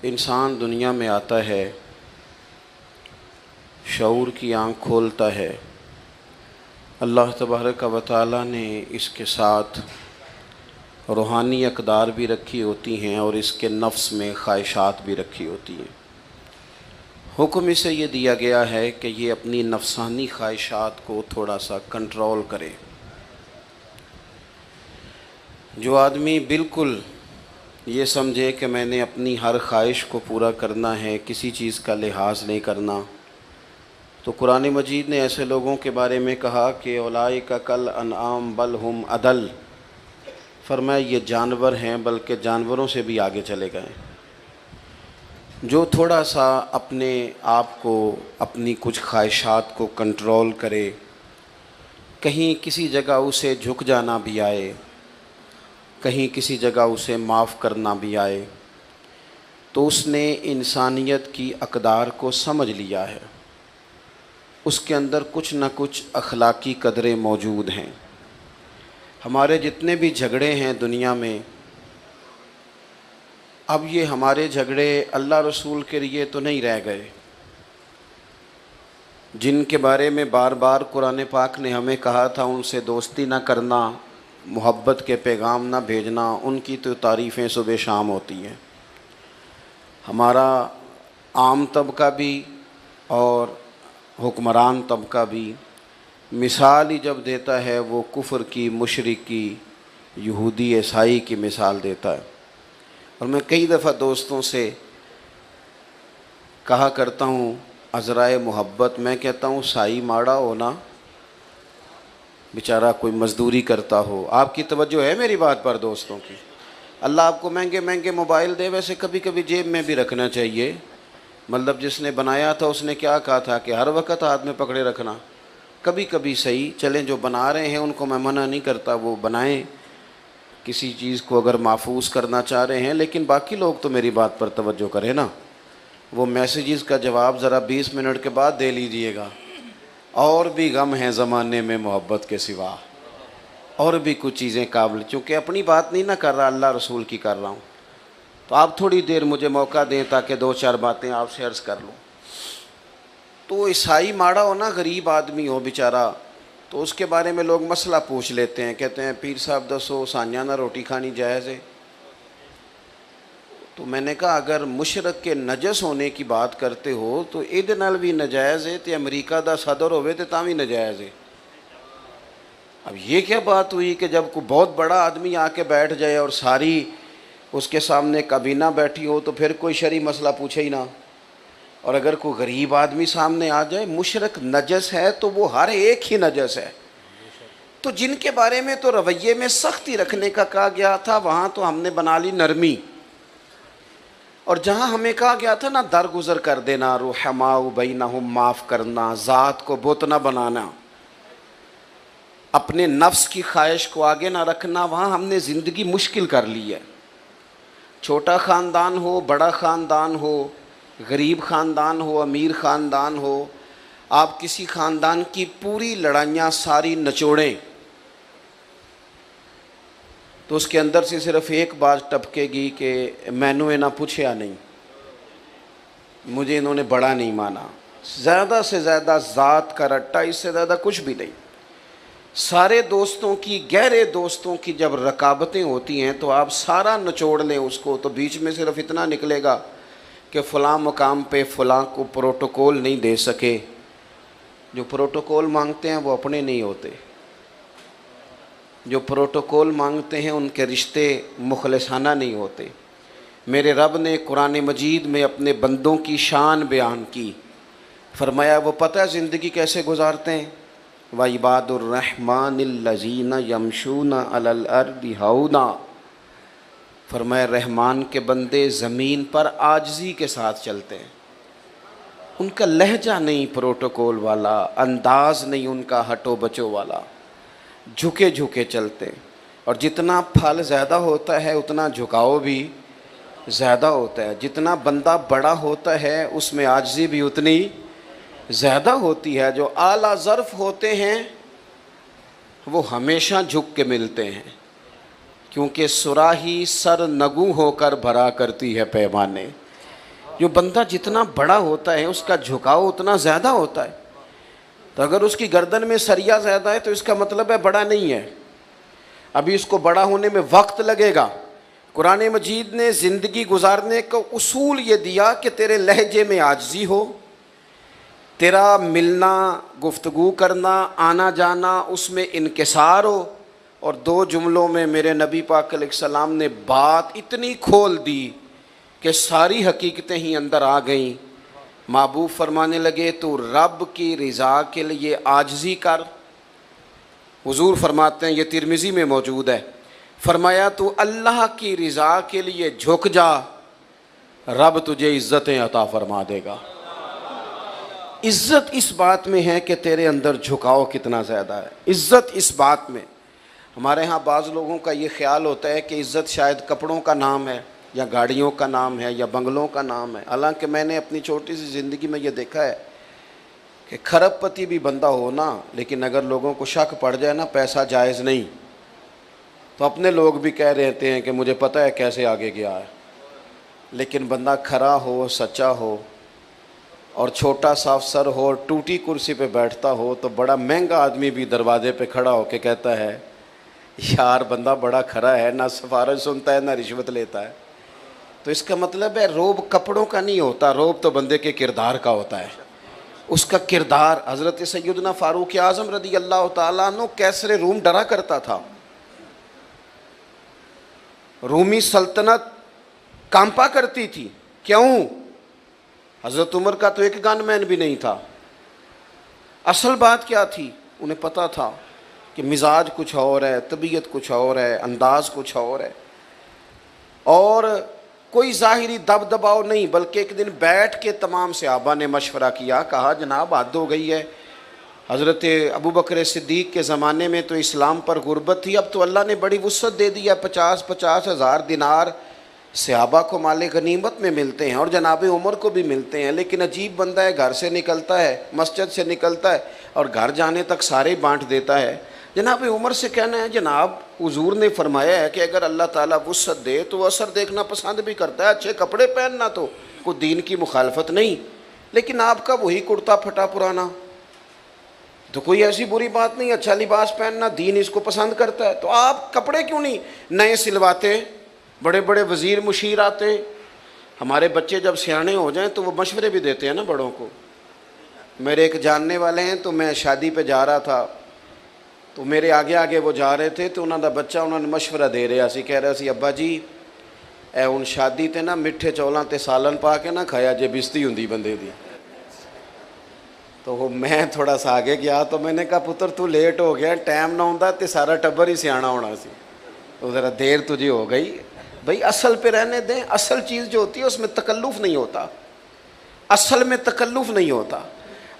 इंसान दुनिया में आता है, शऊर की आँख खोलता है। अल्लाह तबारक व तआला ने इसके साथ रूहानी अक़दार भी रखी होती हैं और इसके नफ्स में ख्वाहिशात भी रखी होती हैं। हुक्म इसे ये दिया गया है कि ये अपनी नफसानी ख्वाहिशात को थोड़ा सा कंट्रोल करे। जो आदमी बिल्कुल ये समझे कि मैंने अपनी हर ख्वाहिश को पूरा करना है, किसी चीज़ का लिहाज नहीं करना, तो कुरान मजीद ने ऐसे लोगों के बारे में कहा कि औलाइका कल अनआम बल हुम अदल। फरमाया ये जानवर हैं, बल्कि जानवरों से भी आगे चले गए। जो थोड़ा सा अपने आप को, अपनी कुछ ख्वाहिशात को कंट्रोल करे, कहीं किसी जगह उसे झुक जाना भी आए, कहीं किसी जगह उसे माफ़ करना भी आए, तो उसने इंसानियत की अक़दार को समझ लिया है। उसके अंदर कुछ न कुछ अखलाकी कदरें मौजूद हैं। हमारे जितने भी झगड़े हैं दुनिया में, अब ये हमारे झगड़े अल्लाह रसूल के लिए तो नहीं रह गए, जिनके बारे में बार बार कुरान पाक ने हमें कहा था उनसे दोस्ती ना करना, मोहब्बत के पैगाम ना भेजना, उनकी तो तारीफ़ें सुबह शाम होती हैं। हमारा आम तबका भी और हुक्मरान तबका भी मिसाल ही जब देता है वो कुफ्र की, मुशरिकी, यहूदी ईसाई की मिसाल देता है। और मैं कई दफ़ा दोस्तों से कहा करता हूँ अज़राए मोहब्बत, मैं कहता हूँ साई माड़ा हो ना, बेचारा कोई मज़दूरी करता हो। आपकी तवज्जो है मेरी बात पर दोस्तों की? अल्लाह आपको महंगे महंगे मोबाइल दे, वैसे कभी कभी जेब में भी रखना चाहिए। मतलब जिसने बनाया था उसने क्या कहा था कि हर वक्त हाथ में पकड़े रखना, कभी कभी सही चलें। जो बना रहे हैं उनको मैं मना नहीं करता, वो बनाएं, किसी चीज़ को अगर महफूज करना चाह रहे हैं, लेकिन बाकी लोग तो मेरी बात पर तवज्जो करें ना। वो मैसेजेस का जवाब ज़रा 20 मिनट के बाद दे लीजिएगा। और भी गम हैं ज़माने में मोहब्बत के सिवा, और भी कुछ चीज़ें काबिल, चूँकि अपनी बात नहीं ना कर रहा, अल्लाह रसूल की कर रहा हूँ, तो आप थोड़ी देर मुझे मौका दें ताकि 2-4 बातें आपसे अर्ज़ कर लूँ। तो ईसाई माड़ा हो ना, गरीब आदमी हो बेचारा, तो उसके बारे में लोग मसला पूछ लेते हैं, कहते हैं पीर साहब दसो सानिया ना रोटी खानी जायज़ है। तो मैंने कहा अगर मुशरक के नजस होने की बात करते हो तो इहदे नाल भी नजायज़ है, तो अमरीका दा सदर होवे तो तां भी नजायज़ है। अब ये क्या बात हुई कि जब कोई बहुत बड़ा आदमी आके बैठ जाए और सारी उसके सामने काबीना बैठी हो तो फिर कोई शरी मसला पूछे ही ना। और अगर कोई गरीब आदमी सामने आ जाए, मुशरक नजस है तो वो हर एक ही नजस है। तो जिनके बारे में तो रवैये में सख्ती रखने का कहा गया था, वहाँ तो हमने बना ली नरमी। और जहाँ हमें कहा गया था ना दरगुजर कर देना, रुहमाउ बैनहुम, माफ़ करना, ज़ात को बुत ना बनाना, अपने नफ्स की ख्वाहिश को आगे ना रखना, वहाँ हमने ज़िंदगी मुश्किल कर ली है। छोटा ख़ानदान हो, बड़ा ख़ानदान हो, गरीब ख़ानदान हो, अमीर ख़ानदान हो, आप किसी ख़ानदान की पूरी लड़ाइयाँ सारी नचोड़ें तो उसके अंदर से सिर्फ एक बात टपकेगी कि मैनू इन्हें पूछया नहीं, मुझे इन्होंने बड़ा नहीं माना। ज़्यादा से ज़्यादा ज़ात का रट्टा, इससे ज़्यादा कुछ भी नहीं। सारे दोस्तों की, गहरे दोस्तों की जब रकाबतें होती हैं तो आप सारा निचोड़ लें उसको, तो बीच में सिर्फ इतना निकलेगा कि फ़लाँ मकाम पे फ़लाँ को प्रोटोकॉल नहीं दे सके। जो प्रोटोकॉल मांगते हैं वो अपने नहीं होते, जो प्रोटोकॉल मांगते हैं उनके रिश्ते मुखलिसाना नहीं होते। मेरे रब ने कुरान मजीद में अपने बंदों की शान बयान की, फरमाया वो पता है ज़िंदगी कैसे गुजारते हैं, व इबादुर्रहमानिल्लज़ीना यमशूना अलल अर्दि हौना। फरमाया रहमान के बंदे ज़मीन पर आजिज़ी के साथ चलते हैं। उनका लहजा नहीं प्रोटोकॉल वाला, अंदाज नहीं उनका हटो बचो वाला, झुके झुके चलते हैं। और जितना फल ज़्यादा होता है उतना झुकाव भी ज़्यादा होता है। जितना बंदा बड़ा होता है उसमें आजिज़ी भी उतनी ज़्यादा होती है। जो आला ज़र्फ़ होते हैं वो हमेशा झुक के मिलते हैं, क्योंकि सुराही सर नगू होकर भरा करती है पैमाने। जो बंदा जितना बड़ा होता है उसका झुकाव उतना ज़्यादा होता है। तो अगर उसकी गर्दन में सरिया ज़्यादा है तो इसका मतलब है बड़ा नहीं है, अभी इसको बड़ा होने में वक्त लगेगा। कुरान मजीद ने ज़िंदगी गुजारने का उसूल ये दिया कि तेरे लहजे में आजिज़ी हो, तेरा मिलना, गुफ्तगू करना, आना जाना, उसमें इनकिसार हो। और 2 जुमलों में मेरे नबी पाक अलैहिस्सलाम ने बात इतनी खोल दी कि सारी हकीकतें ही अंदर आ गईं। महबूब फरमाने लगे तू रब की रज़ा के लिए आजिज़ी कर। हुजूर फरमाते हैं, ये तिरमिज़ी में मौजूद है, फरमाया तू अल्लाह की रज़ा के लिए झुक जा, रब तुझे इज़्ज़तें अता फरमा देगा। इज़्ज़त इस बात में है कि तेरे अंदर झुकाव कितना ज़्यादा है। इज़्ज़त इस बात में, हमारे यहाँ बाज़ लोगों का ये ख्याल होता है कि इज़्ज़त शायद कपड़ों का नाम है या गाड़ियों का नाम है या बंगलों का नाम है। हालांकि मैंने अपनी छोटी सी ज़िंदगी में ये देखा है कि खरबपति भी बंदा हो ना, लेकिन अगर लोगों को शक पड़ जाए ना पैसा जायज़ नहीं, तो अपने लोग भी कह रहते हैं कि मुझे पता है कैसे आगे गया है। लेकिन बंदा खरा हो, सच्चा हो और छोटा सा अफसर हो, टूटी कुर्सी पे बैठता हो, तो बड़ा महंगा आदमी भी दरवाजे पे खड़ा होकर कहता है यार बंदा बड़ा खरा है, ना सिफारिश सुनता है ना रिश्वत लेता है। तो इसका मतलब है रोब कपड़ों का नहीं होता, रोब तो बंदे के किरदार का होता है। उसका किरदार, हज़रत सैयदना फ़ारूक आज़म रज़ी अल्लाह तआला अन्हु कैसरे रूम डरा करता था, रूमी सल्तनत कांपा करती थी। क्यों? हज़रत उमर का तो एक गनमैन भी नहीं था। असल बात क्या थी? उन्हें पता था कि मिजाज कुछ और है, तबीयत कुछ और है, अंदाज़ कुछ और है, और कोई ज़ाहिरी दब दबाव नहीं, बल्कि एक दिन बैठ के तमाम सहाबा ने मशवरा किया, कहा जनाब हद हो गई है। हज़रत अबू बकर सिद्दीक़ के ज़माने में तो इस्लाम पर गुर्बत थी, अब तो अल्लाह ने बड़ी वुसअत दे दी है, 50-50 हज़ार दिनार सहाबा को माले गनीमत में मिलते हैं और जनाब उमर को भी मिलते हैं। लेकिन अजीब बंदा है, घर से निकलता है, मस्जिद से निकलता है और घर जाने तक सारे बांट देता है। जनाब उमर से कहना है जनाब हुजूर ने फरमाया है कि अगर अल्लाह ताला वुसअत दे तो असर देखना पसंद भी करता है, अच्छे कपड़े पहनना तो कोई दीन की मुखालफत नहीं, लेकिन आपका वही कुर्ता फटा पुराना, तो कोई ऐसी बुरी बात नहीं, अच्छा लिबास पहनना दीन इसको पसंद करता है, तो आप कपड़े क्यों नहीं नए सिलवाते? बड़े बड़े वज़ीर मुशीर आते। हमारे बच्चे जब सियाने हो जाएं तो वो मशवरे भी देते हैं ना बड़ों को। मेरे एक जानने वाले हैं, तो मैं शादी पे जा रहा था, तो मेरे आगे आगे वो जा रहे थे, तो उन्होंने बच्चा उन्होंने मशवरा दे रहा सी, कह रहा सी अब्बा जी ए हुण शादी ते ना मिठे चौलों ते सालन पा के ना खाया जे बिस्ती हुंदी बंदे दी। तो वो मैं थोड़ा सा आगे गया, तो मैंने कहा पुत्र तू लेट हो गया, टाइम ना होंदा तो सारा टब्बर ही सियाना होना सी, तो ज़रा देर तुझे हो गई। भाई असल पे रहने दें, असल चीज़ जो होती है उसमें तकल्लुफ़ नहीं होता, असल में तकल्लुफ़ नहीं होता।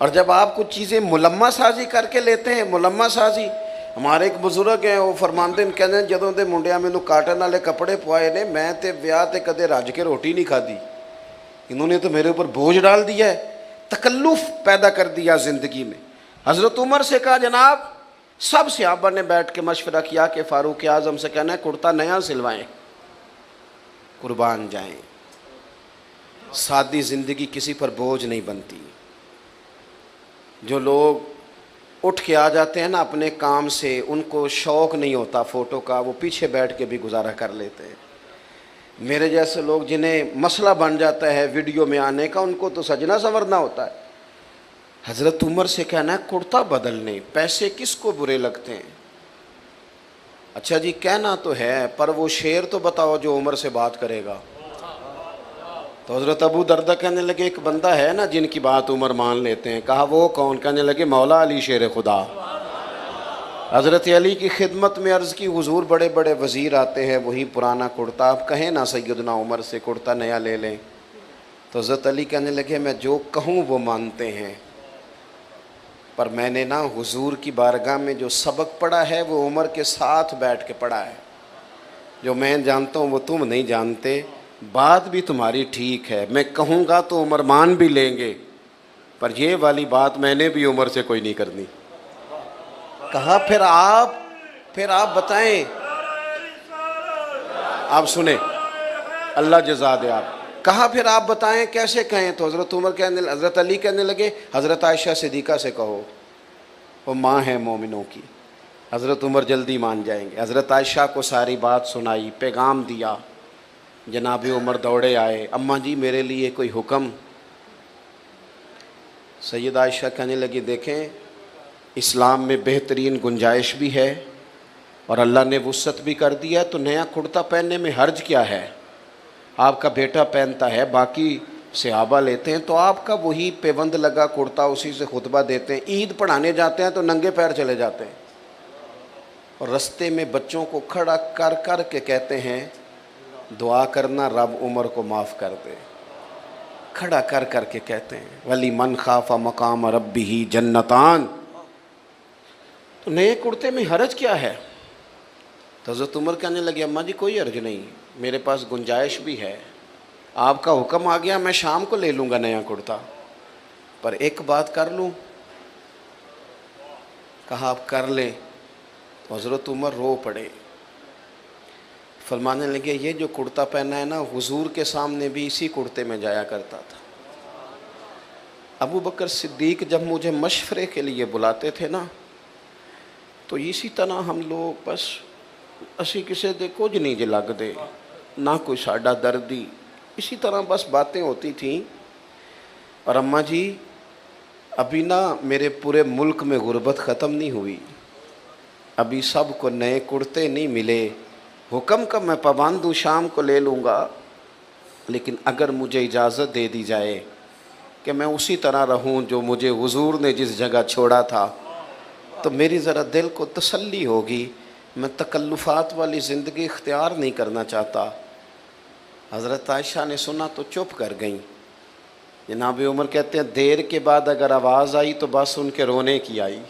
और जब आप कुछ चीज़ें मुलम्मा साजी करके लेते हैं, मुलम्मा साजी, हमारे एक बुजुर्ग हैं वो फरमाते हैं, कहते जदों दे मुंडिया मैनू काटन वाले कपड़े पवाए ने, मैं तो ब्याह ते कदे रज के रोटी नहीं खाधी, इन्होंने तो मेरे ऊपर बोझ डाल दिया है, तकल्लुफ़ पैदा कर दिया ज़िंदगी में। हज़रत उमर से कहा जनाब, सब सहाबा ने बैठ के मशवरा किया कि फ़ारूक आज़म से कहना है कुर्ता नया सिलवाएं, कुर्बान जाएं। सादी ज़िंदगी किसी पर बोझ नहीं बनती। जो लोग उठ के आ जाते हैं ना अपने काम से, उनको शौक़ नहीं होता फ़ोटो का, वो पीछे बैठ के भी गुजारा कर लेते हैं। मेरे जैसे लोग जिन्हें मसला बन जाता है वीडियो में आने का, उनको तो सजना संवरना होता है। हज़रत उमर से कहना है कुर्ता बदलने, पैसे किसको बुरे लगते हैं? अच्छा जी कहना तो है, पर वो शेर तो बताओ जो उमर से बात करेगा। तो हज़रत अबू दरदा कहने लगे एक बंदा है ना जिनकी बात उमर मान लेते हैं। कहा वो कौन? कहने लगे मौला अली शेर खुदा। हज़रत अली की खिदमत में अर्ज़ की हुजूर बड़े बड़े वज़ीर आते हैं, वही पुराना कुर्ता, आप कहें ना सैयदना उमर से कुर्ता नया ले लें। तो हज़रत अली कहने लगे मैं जो कहूँ वो मानते हैं, पर मैंने ना हुजूर की बारगाह में जो सबक पढ़ा है वो उमर के साथ बैठ के पढ़ा है। जो मैं जानता हूँ वो तुम नहीं जानते। बात भी तुम्हारी ठीक है, मैं कहूँगा तो उमर मान भी लेंगे, पर ये वाली बात मैंने भी उमर से कोई नहीं करनी। कहा फिर आप बताएं। आप सुने, अल्लाह जज़ा दे। आप कहा फिर आप बताएं कैसे कहें? तो हज़रत अली कहने लगे हज़रत आयशा सिद्दीक़ा से कहो, वो माँ है मोमिनों की। हज़रत उमर जल्दी मान जाएंगे। हज़रत आयशा को सारी बात सुनाई, पैगाम दिया। जनाब उमर दौड़े आए, अम्मा जी मेरे लिए कोई हुक्म? सैयद आयशा कहने लगी देखें, इस्लाम में बेहतरीन गुंजाइश भी है और अल्लाह ने वुसअत भी कर दिया, तो नया कुर्ता पहनने में हर्ज क्या है? आपका बेटा पहनता है, बाकी सहाबा लेते हैं, तो आपका वही पेबंद लगा कुर्ता, उसी से खुतबा देते हैं। ईद पढ़ाने जाते हैं तो नंगे पैर चले जाते हैं और रास्ते में बच्चों को खड़ा कर कर के कहते हैं दुआ करना रब उमर को माफ़ कर दे। खड़ा कर कर के कहते हैं वली मन खाफा मकाम रब्बिही जन्नतान। तो नए कुर्ते में हरज क्या है? तो हज़रत उमर कहने लगे अम्मा जी कोई हर्ज नहीं, मेरे पास गुंजाइश भी है, आपका हुक्म आ गया, मैं शाम को ले लूँगा नया कुर्ता, पर एक बात कर लूँ? कहा आप कर लें। तो हज़रत उमर रो पड़े, फरमाने लगे ये जो कुर्ता पहना है ना, हुजूर के सामने भी इसी कुर्ते में जाया करता था। अबू बकर सिद्दीक जब मुझे मशवरे के लिए बुलाते थे ना, तो इसी तरह हम लोग बस असी किसी दे कुछ नहीं जे लगदे, ना कोई साडा दर्दी, इसी तरह बस बातें होती थी। और अम्मा जी अभी ना मेरे पूरे मुल्क में गुर्बत ख़त्म नहीं हुई, अभी सब को नए कुर्ते नहीं मिले, हुक्म का मैं पाबंद हूँ, शाम को ले लूँगा, लेकिन अगर मुझे इजाज़त दे दी जाए कि मैं उसी तरह रहूँ जो मुझे हुजूर ने जिस जगह छोड़ा था, तो मेरी ज़रा दिल को तसल्ली होगी। मैं तकल्लुफ़ात वाली ज़िंदगी इख्तियार नहीं करना चाहता। हज़रत आयशा ने सुना तो चुप कर गईं। जनाब उमर कहते हैं देर के बाद अगर आवाज़ आई तो बस उनके रोने की आई।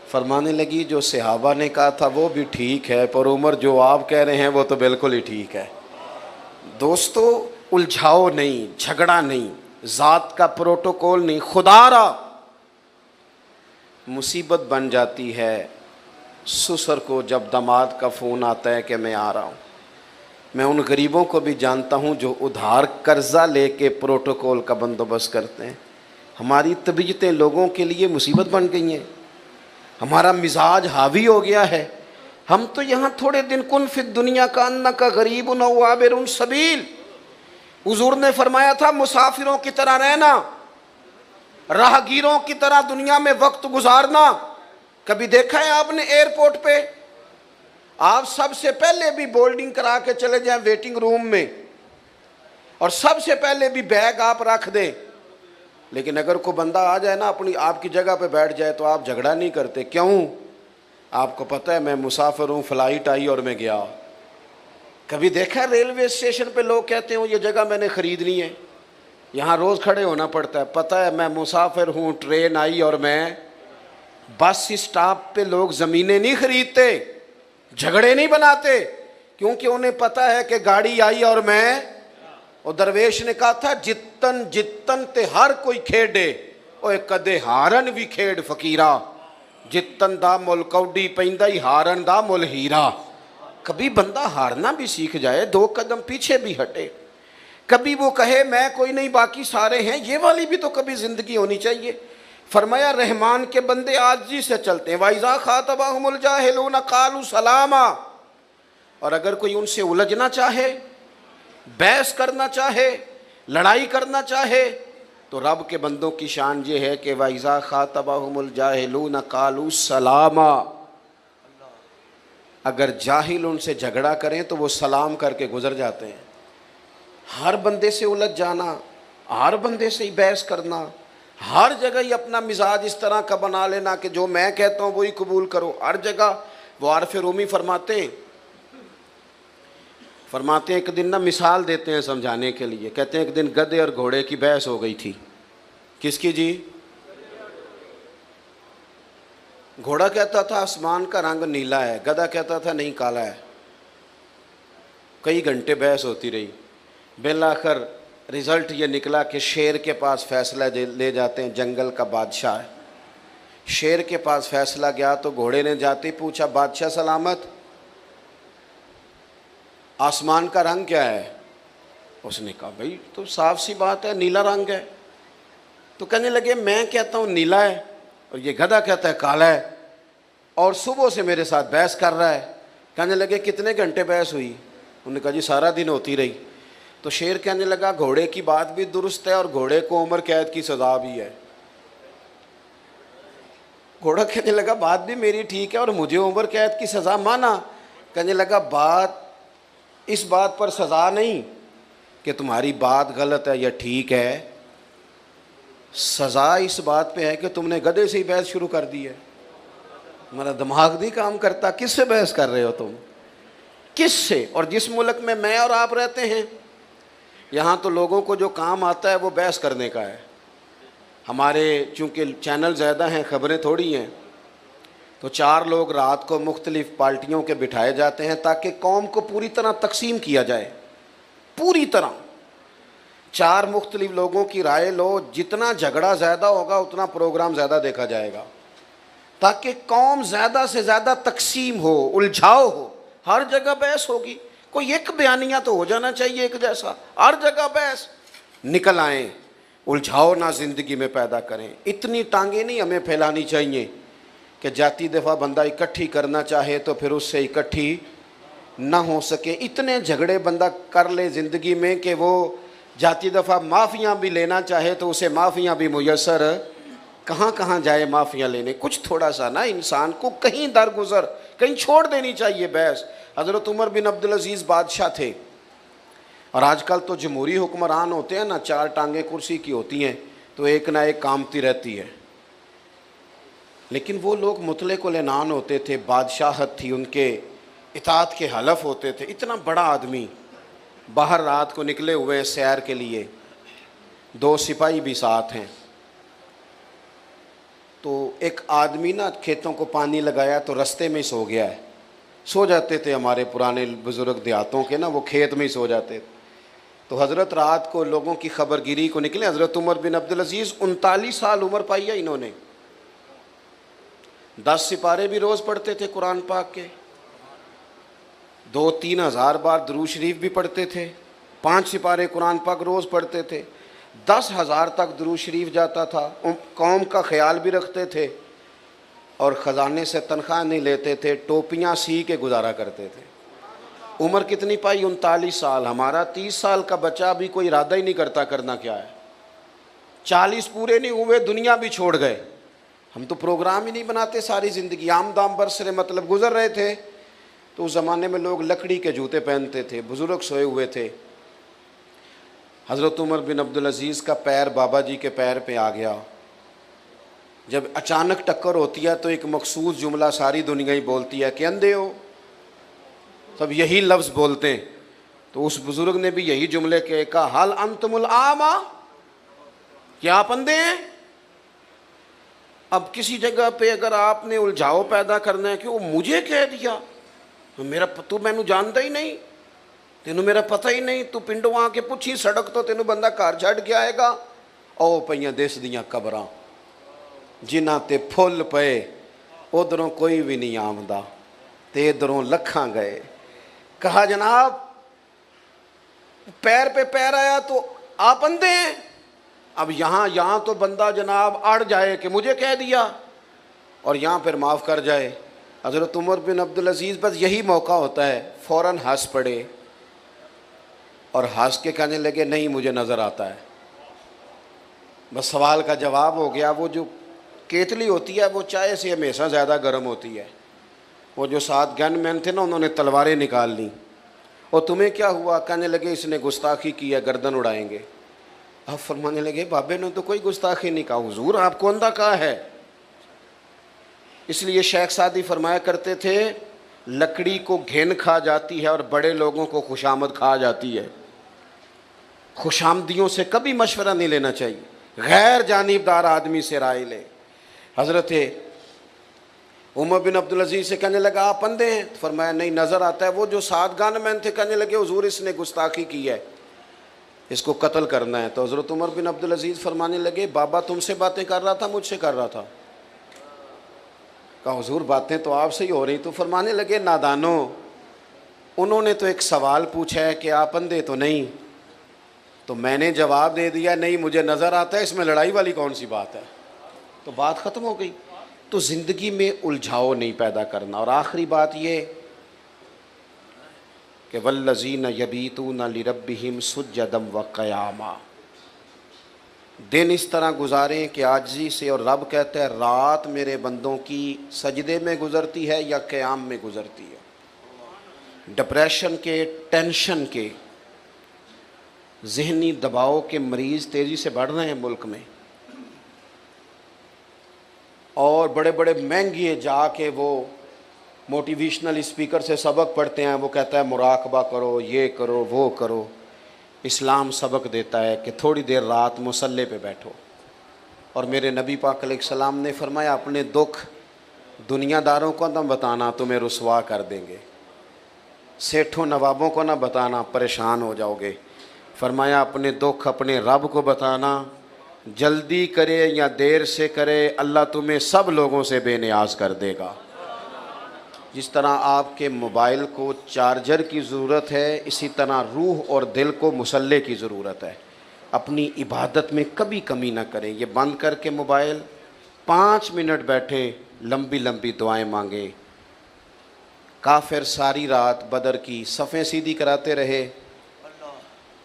फरमाने लगी जो सहाबा ने कहा था वो भी ठीक है, पर उमर जो आप कह रहे हैं वो तो बिल्कुल ही ठीक है। दोस्तों उलझाओ नहीं, झगड़ा नहीं, ज़ात का प्रोटोकॉल नहीं, खुदारा मुसीबत बन जाती है ससुर को जब दामाद का फ़ोन आता है कि मैं आ रहा हूँ। मैं उन गरीबों को भी जानता हूँ जो उधार कर्जा लेके प्रोटोकॉल का बंदोबस्त करते हैं। हमारी तबीयतें लोगों के लिए मुसीबत बन गई हैं, हमारा मिजाज हावी हो गया है। हम तो यहाँ थोड़े दिन कुन फिर दुनिया का अन्ना का गरीब न वाबिरुन सबील। हुजूर ने फरमाया था मुसाफिरों की तरह रहना, राहगीरों की तरह दुनिया में वक्त गुजारना। कभी देखा है आपने एयरपोर्ट पे आप सबसे पहले भी बोर्डिंग करा के चले जाएं वेटिंग रूम में, और सबसे पहले भी बैग आप रख दें, लेकिन अगर कोई बंदा आ जाए ना अपनी आपकी जगह पे बैठ जाए तो आप झगड़ा नहीं करते? क्यों? आपको पता है मैं मुसाफिर हूँ, फ़्लाइट आई और मैं गया। कभी देखा है रेलवे स्टेशन पे लोग कहते हैं ये जगह मैंने ख़रीदनी है, यहाँ रोज़ खड़े होना पड़ता है? पता है मैं मुसाफिर हूँ, ट्रेन आई और मैं। बस स्टॉप पे लोग ज़मीनें नहीं खरीदते, झगड़े नहीं बनाते, क्योंकि उन्हें पता है कि गाड़ी आई और मैं। और दरवेश ने कहा था जितन जितन ते हर कोई खेडे, ओए कदे हारन भी खेड फकीरा, जितन दा मुल कौडी पैंदा ही हारन दा मुल हीरा। कभी बंदा हारना भी सीख जाए, 2 कदम पीछे भी हटे, कभी वो कहे मैं कोई नहीं बाकी सारे हैं, ये वाली भी तो कभी ज़िंदगी होनी चाहिए। फरमाया रहमान के बंदे आजी से चलते हैं, वाइजा खातबाहुमुल जाहिलून कालू सलामा। और अगर कोई उनसे उलझना चाहे, बहस करना चाहे, लड़ाई करना चाहे, तो रब के बंदों की शान ये है कि वाइजा खातबाहुमुल जाहिलून कालू सलामा। अगर जाहिल उनसे झगड़ा करें तो वो सलाम करके गुजर जाते हैं। हर बंदे से उलझ जाना, हर बंदे से ही बहस करना, हर जगह ही अपना मिजाज इस तरह का बना लेना कि जो मैं कहता हूँ वही कबूल करो हर जगह। वो आरफ रूमी फरमाते हैं एक दिन ना मिसाल देते हैं समझाने के लिए। कहते हैं एक दिन गधे और घोड़े की बहस हो गई थी। किसकी जी? घोड़ा कहता था आसमान का रंग नीला है, गधा कहता था नहीं काला है। कई घंटे बहस होती रही, बिल आखिर रिज़ल्ट ये निकला कि शेर के पास फैसला ले जाते हैं, जंगल का बादशाह है। शेर के पास फैसला गया तो घोड़े ने जाते ही पूछा बादशाह सलामत, आसमान का रंग क्या है? उसने कहा भाई तो साफ सी बात है नीला रंग है। तो कहने लगे मैं कहता हूँ नीला है और ये गधा कहता है काला है, और सुबह से मेरे साथ बहस कर रहा है। कहने लगे कितने घंटे बहस हुई? उन्होंने कहा जी सारा दिन होती रही। तो शेर कहने लगा घोड़े की बात भी दुरुस्त है और घोड़े को उम्र कैद की सज़ा भी है। घोड़ा कहने लगा बात भी मेरी ठीक है और मुझे उम्र कैद की सज़ा माना। कहने लगा बात इस बात पर सज़ा नहीं कि तुम्हारी बात गलत है या ठीक है, सज़ा इस बात पे है कि तुमने गधे से ही बहस शुरू कर दी है। मेरा दिमाग नहीं काम करता, किससे बहस कर रहे हो तुम, किससे? और जिस मुल्क में मैं और आप रहते हैं यहाँ तो लोगों को जो काम आता है वो बहस करने का है। हमारे चूँकि चैनल ज़्यादा हैं, खबरें थोड़ी हैं, तो 4 लोग रात को मुख्तलिफ़ पार्टियों के बिठाए जाते हैं ताकि कौम को पूरी तरह तकसीम किया जाए। पूरी तरह 4 मुख्तलिफ लोगों की राय लो, जितना झगड़ा ज़्यादा होगा उतना प्रोग्राम ज़्यादा देखा जाएगा, ताकि कौम ज़्यादा से ज़्यादा तकसीम हो, उलझाव हो। हर जगह बहस होगी, कोई एक बयानिया तो हो जाना चाहिए एक जैसा, हर जगह बहस। निकल आएँ, उलझाव ना ज़िंदगी में पैदा करें। इतनी टांगें नहीं हमें फैलानी चाहिए कि जाती दफ़ा बंदा इकट्ठी करना चाहे तो फिर उससे इकट्ठी ना हो सके। इतने झगड़े बंदा कर ले ज़िंदगी में कि वो जाती दफ़ा माफ़ियाँ भी लेना चाहे तो उसे माफ़ियाँ भी मुयस्सर कहाँ कहाँ जाए माफ़ियाँ लेने। कुछ थोड़ा सा ना इंसान को कहीं दरगुजर कहीं छोड़ देनी चाहिए बहस। हज़रत उमर बिन अब्दुल अज़ीज़ बादशाह थे, और आजकल तो जमहूरी हुक्मरान होते हैं ना, 4 टांगें कुर्सी की होती हैं तो एक ना एक कामती रहती है। लेकिन वो लोग मुतलक़ उल ऐनान होते थे, बादशाहत थी उनके, इताअत के हलफ होते थे। इतना बड़ा आदमी बाहर रात को निकले हुए सैर के लिए, 2 सिपाही भी साथ हैं। तो एक आदमी ना खेतों को पानी लगाया तो रास्ते में ही सो गया है। सो जाते थे हमारे पुराने बुज़ुर्ग देहातों के ना, वो खेत में ही सो जाते थे। तो हज़रत रात को लोगों की खबरगिरी को निकले। हज़रत उमर बिन अब्दुल अज़ीज़ 39 साल उम्र पाई है इन्होंने। 10 सिपारे भी रोज़ पढ़ते थे कुरान पाक के, 2-3 हज़ार बार दुरूद शरीफ भी पढ़ते थे, 5 सिपारे कुरान पाक रोज़ पढ़ते थे, 10,000 तक दुरूद शरीफ जाता था। कौम का ख्याल भी रखते थे और ख़जाने से तनख्वाह नहीं लेते थे, टोपियाँ सी के गुजारा करते थे। उम्र कितनी पाई? 39 साल। हमारा 30 साल का बच्चा भी कोई इरादा ही नहीं करता करना क्या है। 40 पूरे नहीं हुए दुनिया भी छोड़ गए। हम तो प्रोग्राम ही नहीं बनाते, सारी ज़िंदगी आमदाम बरसरे मतलब गुजर रहे थे। तो उस ज़माने में लोग लकड़ी के जूते पहनते थे, बुज़ुर्ग सोए हुए थे। हज़रत उमर बिन अब्दुल अज़ीज़ का पैर बाबा जी के पैर पे आ गया। जब अचानक टक्कर होती है तो एक मखसूस जुमला सारी दुनिया ही बोलती है कि अंधे हो, सब यही लफ्ज़ बोलते हैं। तो उस बुज़ुर्ग ने भी यही जुमले के कहा, हल अंतुमुल आमा, क्या आप अंधे हैं? अब किसी जगह पे अगर आपने उलझाव पैदा करना है कि वो मुझे कह दिया, मेरा तू मैनू जानता ही नहीं, तेनू मेरा पता ही नहीं, तू पिंडों आके पुछी सड़क तो तेनू बंदा घर छड़ के आएगा। ओ पईयां देश दियां कबरां जिन्हां ते फुल पे, उधरों कोई भी नहीं आमदा ते इधरों लखां गए। कहा जनाब पैर पे पैर आया तो आप अंधे हैं। अब यहाँ तो बंदा जनाब अड़ जाए कि मुझे कह दिया, और यहाँ फिर माफ़ कर जाए। हज़रत उमर बिन अब्दुल अज़ीज़ बस यही मौका होता है, फ़ौरन हंस पड़े और हंस के कहने लगे नहीं मुझे नज़र आता है। बस सवाल का जवाब हो गया। वो जो केतली होती है वो चाय से हमेशा ज़्यादा गर्म होती है। वो जो 7 गनमैन थे ना, उन्होंने तलवारें निकाल ली। और तुम्हें क्या हुआ? कहने लगे इसने गुस्ताखी की है, गर्दन उड़ाएंगे। अब फरमाने लगे बाबे ने तो कोई गुस्ताखी नहीं कहा, हुजूर आपको अंधा कहा है। इसलिए शेख सादी फरमाया करते थे, लकड़ी को घिन खा जाती है और बड़े लोगों को खुशामद खा जाती है। खुशामदियों से कभी मशवरा नहीं लेना चाहिए, गैर जानिबदार आदमी से राय ले। हज़रत उमर बिन अब्दुल अज़ीज़ से कहने लगा आप अंधे हैं? तो फरमाया नहीं नज़र आता है। वो जो 7 गनमैन थे कहने लगे हुजूर इसने गुस्ताखी की है, इसको कत्ल करना है। तो हज़रत उमर बिन अब्दुल अज़ीज़ फरमाने लगे बाबा तुमसे बातें कर रहा था मुझसे कर रहा था? कहा हुजूर बातें तो आपसे ही हो रही। तो फरमाने लगे नादानो, उन्होंने तो एक सवाल पूछा है कि आप अंधे तो नहीं, तो मैंने जवाब दे दिया नहीं मुझे नज़र आता है, इसमें लड़ाई वाली कौन सी बात है, तो बात ख़त्म हो गई। तो ज़िंदगी में उलझाव नहीं पैदा करना। और आखिरी बात ये कि वल्लज़ीन यबीतून लिरब्बिहिम सुज्जदम व क़यामा, दिन इस तरह गुजारें कि आजिज़ी से, और रब कहता है रात मेरे बंदों की सजदे में गुज़रती है या क़याम में गुज़रती है। डिप्रेशन के, टेंशन के, ज़हनी दबाव के मरीज़ तेज़ी से बढ़ रहे हैं मुल्क में, और बड़े बड़े महंगे जाके वो मोटिवेशनल स्पीकर से सबक पढ़ते हैं। वो कहता है मुराकबा करो, ये करो, वो करो। इस्लाम सबक देता है कि थोड़ी देर रात मुसल्ले पे बैठो। और मेरे नबी पाक अलैहिस्सलाम ने फरमाया अपने दुख दुनियादारों को ना बताना, तुम्हें रुसवा कर देंगे। सेठों नवाबों को ना बताना, परेशान हो जाओगे। फरमाया अपने दुख अपने रब को बताना, जल्दी करे या देर से करे अल्लाह तुम्हें सब लोगों से बेनियाज कर देगा। जिस तरह आपके मोबाइल को चार्जर की ज़रूरत है, इसी तरह रूह और दिल को मुसल्ले की ज़रूरत है। अपनी इबादत में कभी कमी ना करें। ये बंद करके मोबाइल 5 मिनट बैठे, लंबी लंबी दुआएं मांगे। काफिर सारी रात बदर की सफ़ें सीधी कराते रहे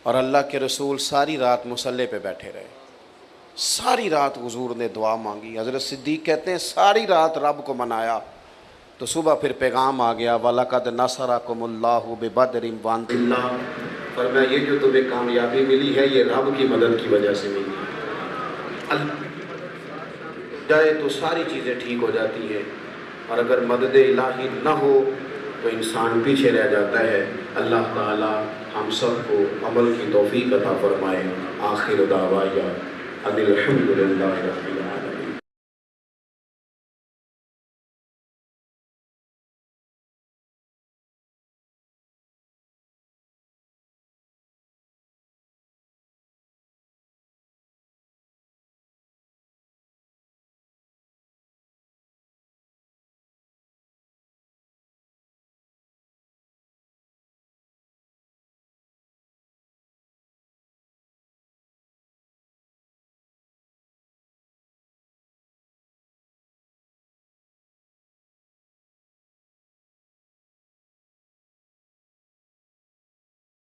और अल्लाह के रसूल सारी रात मुसल्ले पे बैठे रहे। सारी रात हुजूर ने दुआ मांगी। हज़रत सिद्दीक़ कहते हैं सारी रात रब को मनाया। तो सुबह फिर पैगाम आ गया, वलक़द नसरकुमुल्लाहु बिबदरिन वअंतुम, फरमाया ये जो तुम्हें कामयाबी मिली है ये रब की मदद की वजह से मिली है। जाए तो सारी चीज़ें ठीक हो जाती हैं, और अगर मदद इलाही न हो तो इंसान पीछे रह जाता है। अल्लाह ताला हम सबको अमल की तौफीक अता फरमाए। आखिर दावाया अनिल हम्दुलिल्लाहि रब्बिल आलमीन।